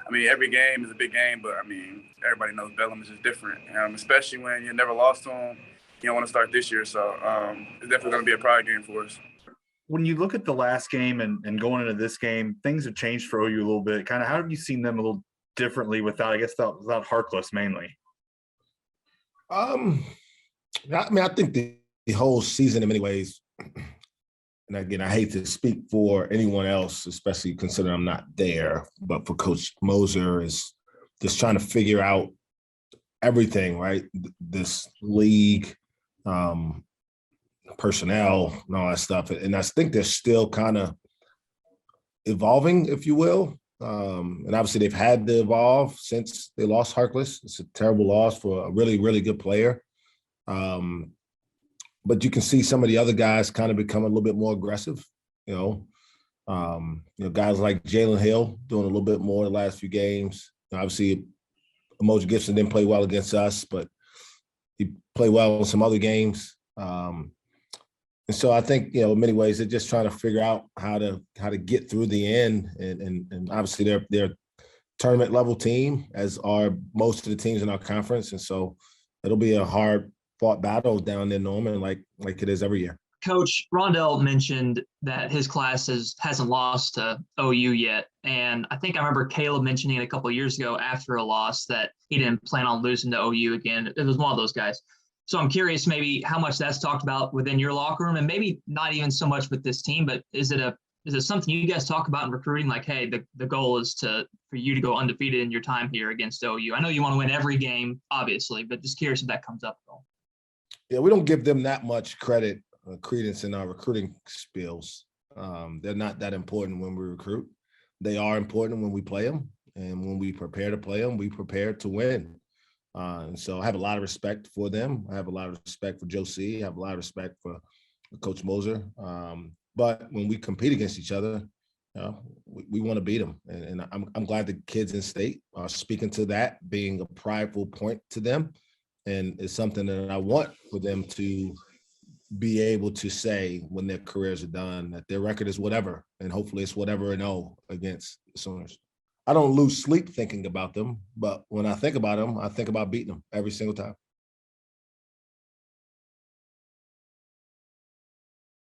I mean, every game is a big game, but I mean, everybody knows Bedlam is just different, especially when you never lost to them. You don't want to start this year, so it's definitely going to be a pride game for us. When you look at the last game and going into this game, things have changed for OU a little bit. Kind of how have you seen them a little differently without Harkless mainly? I mean, I think the whole season in many ways, and again, I hate to speak for anyone else, especially considering I'm not there, but for Coach Moser is just trying to figure out everything, right? This league, personnel and all that stuff. And I think they're still kind of evolving, if you will. And obviously they've had to evolve since they lost Harkless. It's a terrible loss for a really, really good player. But you can see some of the other guys kind of become a little bit more aggressive, guys like Jalen Hill doing a little bit more the last few games. Obviously, Emoji Gibson didn't play well against us, but he played well in some other games. And so I think, in many ways, they're just trying to figure out how to get through the end. And obviously they're a tournament level team, as are most of the teams in our conference. And so it'll be a hard fought battle down in Norman like it is every year. Coach, Rondell mentioned that his class hasn't lost to OU yet. And I think I remember Caleb mentioning a couple of years ago after a loss that he didn't plan on losing to OU again. It was one of those guys. So I'm curious maybe how much that's talked about within your locker room, and maybe not even so much with this team, but is it something you guys talk about in recruiting? Like, hey, the goal is for you to go undefeated in your time here against OU. I know you want to win every game, obviously, but just curious if that comes up at all. Yeah, we don't give them that much credence in our recruiting spills. They're not that important when we recruit. They are important when we play them, and when we prepare to play them, we prepare to win. And so I have a lot of respect for them. I have a lot of respect for Joe C. I have a lot of respect for Coach Moser. But when we compete against each other, we want to beat them. And I'm glad the kids in state are speaking to that being a prideful point to them. And it's something that I want for them to be able to say when their careers are done, that their record is whatever. And hopefully it's whatever and against the Sooners. I don't lose sleep thinking about them, but when I think about them, I think about beating them every single time.